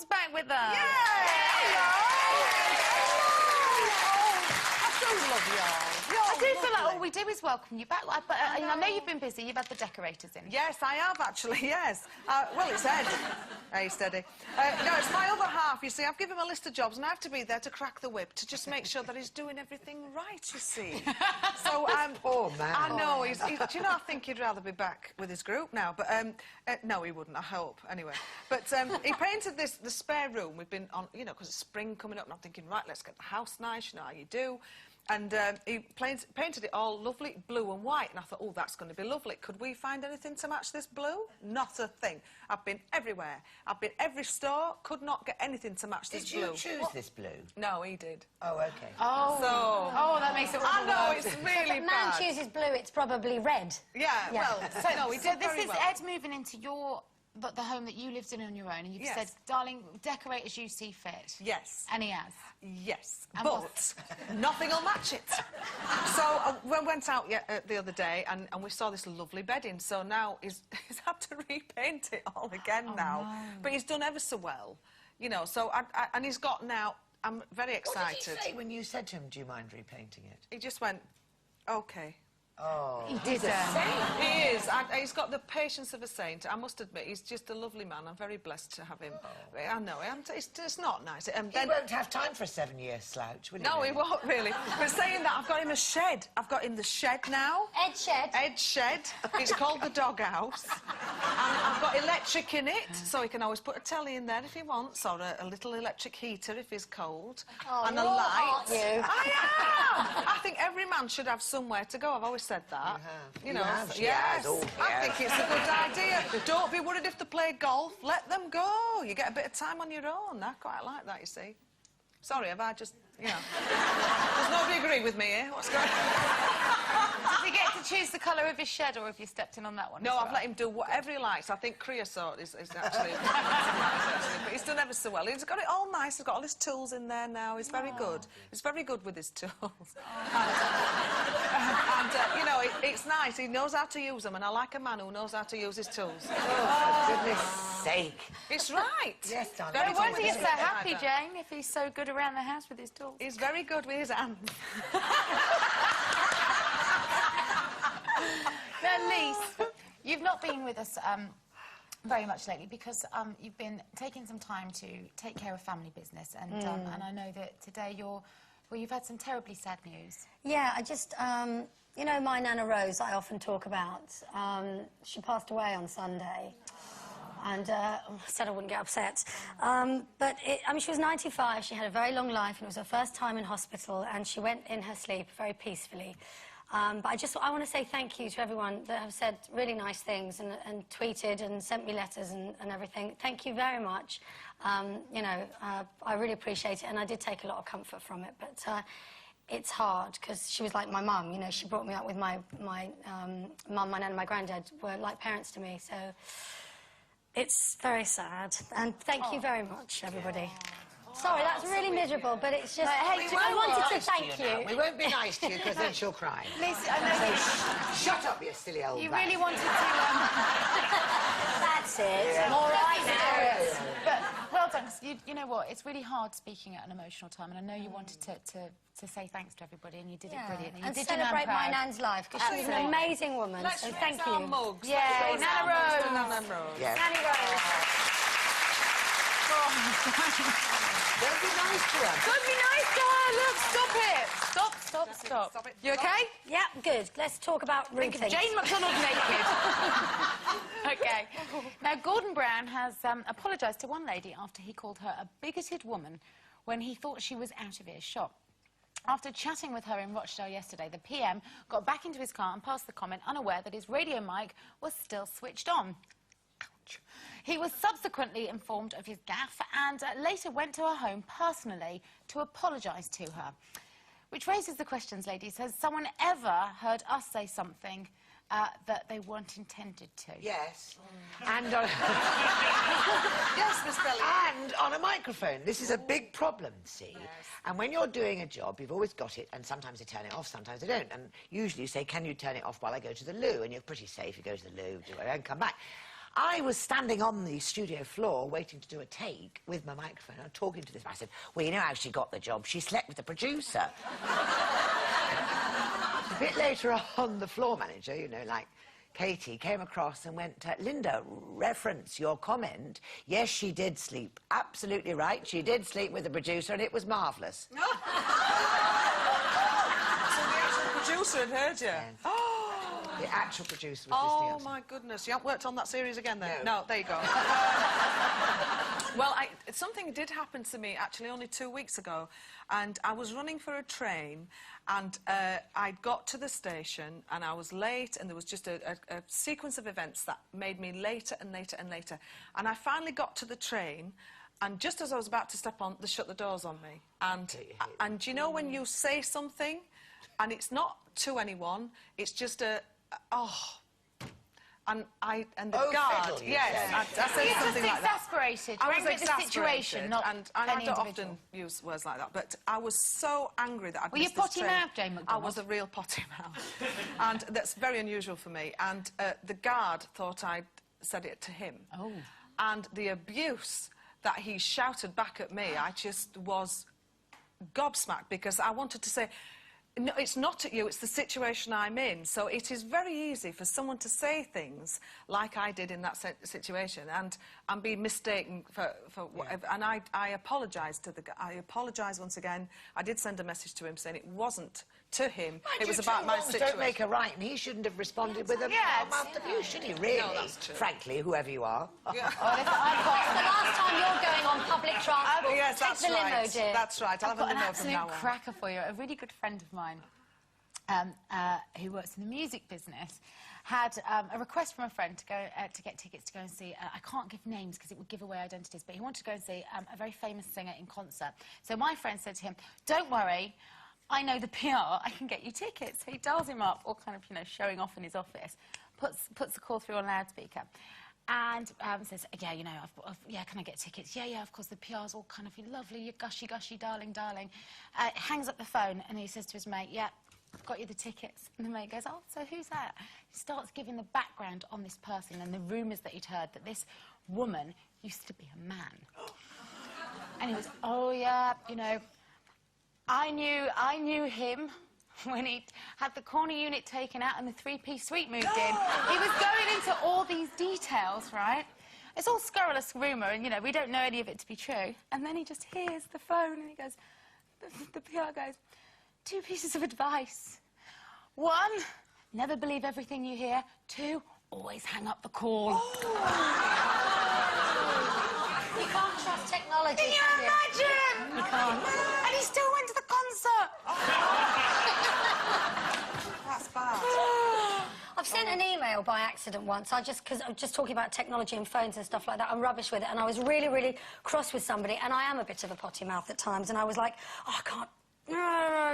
back with us. Yay! Hello! I do love y'all. I do feel like all we do is welcome you back. But I know you've been busy. You've had the decorators in. Yes, I have, actually, yes. Well, it's Ed. Hey, steady. No, it's my other half, you see. I've given him a list of jobs, and I have to be there to crack the whip, to just make sure that he's doing everything right, you see. So, poor man. I know, do you know, I think he'd rather be back with his group now, but, no, he wouldn't, I hope, anyway. But he painted the spare room. We've been on, you know, because it's spring coming up, and I'm thinking, right, let's get the house nice, you know how you do. And he painted it all lovely blue and white, and I thought, oh, that's going to be lovely. Could we find anything to match this blue? Not a thing. I've been everywhere. I've been every store, could not get anything to match this blue. Did you choose this blue? No, he did. Oh, OK. Oh, so, that makes it I know, it's really If a man bad. chooses blue, it's probably red. Yeah, well, no, he did this very is well. Ed moving into the home that you lived in on your own, and you've said, darling, decorate as you see fit. Yes. And he has. Yes, And but nothing will match it. So we went out the other day and we saw this lovely bedding, so now he's had to repaint it all again now. No. But he's done ever so well, you know, so and he's got now, I'm very excited. What did he say when you said to him, do you mind repainting it? He just went, OK. Oh, he did. He is. He's got the patience of a saint. I must admit, he's just a lovely man. I'm very blessed to have him. Oh. I know. It's not nice. He won't have time for a 7-year slouch, will he? No, really? he won't really. But saying that, I've got him a shed. I've got him the shed now. Ed shed. Ed shed. It's called the doghouse. And I've got electric in it, so he can always put a telly in there if he wants, or a little electric heater if he's cold. Oh, and a you're light. hot, you. I am. I think every man should have somewhere to go. I've always said that. You know, have. yes. Oh, I think it's a good idea. Don't be worried if they play golf. Let them go. You get a bit of time on your own. I quite like that, you see. Sorry, have I just, you know... Does nobody agree with me here? What's going on? Does he get to choose the colour of his shed, or have you stepped in on that one? No, I've let him do whatever he likes. I think creosote is actually... but he's done ever so well. He's got it all nice. He's got all his tools in there now. He's very good. He's very good with his tools. And you know, it's nice. He knows how to use them, and I like a man who knows how to use his tools. Oh, for goodness sake. It's right. Yes, darling. No Very wonder good you're with so his happy, hands. Jane, if he's so good around the house with his tools. He's very good with his hands. Now, Lise, you've not been with us very much lately because you've been taking some time to take care of family business, and I know that today you've had some terribly sad news. Yeah, I just, you know, my Nana Rose I often talk about. She passed away on Sunday. And I said I wouldn't get upset. But, I mean, she was 95, she had a very long life, and it was her first time in hospital, and she went in her sleep very peacefully. But I want to say thank you to everyone that have said really nice things and tweeted and sent me letters and everything. Thank you very much. You know, I really appreciate it, and I did take a lot of comfort from it. But it's hard, because she was like my mum, you know, she brought me up with my mum, my nan and my granddad were like parents to me, so... It's very sad, and thank you very much, everybody. Sorry, that's really miserable, but it's just... I wanted to thank you. We won't be nice to you, because then she'll cry. Lisa, I know Shut up, you silly old you bag. really wanted to... That's it. I'm all right now. But, well done, 'cause you know what, it's really hard speaking at an emotional time, and I know you wanted to say thanks to everybody, and you did it brilliantly. And you did your nan celebrate my proud. nan's life, because she was an amazing woman, so thank Our you. mugs. Yay, Let's raise Nana our mugs to Rose. Nana Rose. Yes. Nanny Rose. Don't be nice to her. Don't be nice to her, look, stop it. Stop. Stop it. You okay? Yeah, good. Let's talk about rude things. Jane McDonald naked. OK. Now, Gordon Brown has apologised to one lady after he called her a bigoted woman when he thought she was out of earshot. After chatting with her in Rochdale yesterday, the PM got back into his car and passed the comment unaware that his radio mic was still switched on. Ouch. He was subsequently informed of his gaffe and later went to her home personally to apologise to her. Which raises the questions, ladies. Has someone ever heard us say something that they weren't intended to? Yes. And on... Yes, Miss Belly. And on a microphone. This is a big problem, see? Yes. And when you're doing a job, you've always got it, and sometimes they turn it off, sometimes they don't. And usually you say, can you turn it off while I go to the loo? And you're pretty safe. You go to the loo, do it, and come back. I was standing on the studio floor waiting to do a take with my microphone. I'm talking to this man. I said, well, you know how she got the job? She slept with the producer. A bit later on, the floor manager, you know, like Katie, came across and went, Linda, reference your comment. Yes, she did sleep. Absolutely right. She did sleep with the producer and it was marvellous. So the actual producer had heard you? Yes. The actual producer was listening. Oh, my goodness. You haven't worked on that series again, then? No. No, there you go. Well, something did happen to me, actually, only 2 weeks ago, and I was running for a train, and I got to the station, and I was late, and there was just a sequence of events that made me later and later and later. And I finally got to the train, and just as I was about to step on, they shut the doors on me. And you know when you say something, and it's not to anyone, it's just and the guard, fiddle, yes, I said You're something just like that. exasperated. I You're was angry at the exasperated, situation, not and I any don't individual. often use words like that, but I was so angry that I'd Were you missed this potty train. mouthed, Jane I McDonald? was a real potty mouth, and that's very unusual for me. And the guard thought I'd said it to him. Oh. And the abuse that he shouted back at me, I just was gobsmacked because I wanted to say, no, it's not at you, it's the situation I'm in. So it is very easy for someone to say things like I did in that situation and be mistaken for whatever. And I apologised to the guy. I apologise once again. I did send a message to him saying it wasn't to him. It was about my situation. Don't make a right, and he shouldn't have responded with a mouth abuse, should he? Really? No, that's true. Frankly, whoever you are. Yeah. It's the last time you're going on public transport. Yes, Take that's the limo, right. dear. That's right. I'll I've have got a an limo from absolute now on. cracker for you. A really good friend of mine who works in the music business had a request from a friend to go to get tickets to go and see, I can't give names because it would give away identities, but he wanted to go and see a very famous singer in concert. So my friend said to him, don't worry, I know the PR, I can get you tickets. So he dials him up, all kind of, you know, showing off in his office, puts the call through on loudspeaker, and says, yeah, you know, yeah, can I get tickets? Yeah, of course, the PR's all kind of lovely, you're gushy, gushy, darling. Hangs up the phone, and he says to his mate, yeah, I've got you the tickets. And the mate goes, oh, so who's that? He starts giving the background on this person and the rumours that he'd heard that this woman used to be a man. And he was, oh, yeah, you know, I knew him when he had the corner unit taken out and the three-piece suite moved in. He was going into all these details, right? It's all scurrilous rumour and, you know, we don't know any of it to be true. And then he just hears the phone and he goes, the PR goes, 2 pieces of advice. 1, never believe everything you hear. 2, always hang up the call. You can't trust technology, Can you can you? imagine? You can't. And he still went to the concert. That's bad. I've sent an email by accident once. Because I'm just talking about technology and phones and stuff like that. I'm rubbish with it. And I was really, really cross with somebody. And I am a bit of a potty mouth at times. And I was like, oh, I can't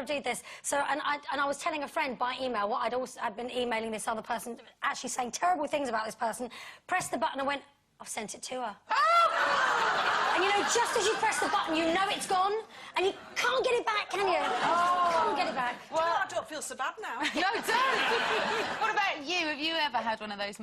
do this. So, and I was telling a friend by email what I'd been emailing this other person, actually saying terrible things about this person. Pressed the button and went, I've sent it to her. And you know, just as you press the button, you know it's gone, and you can't get it back, can you? Can't get it back. Well, I don't feel so bad now. No, don't. What about you? Have you ever had one of those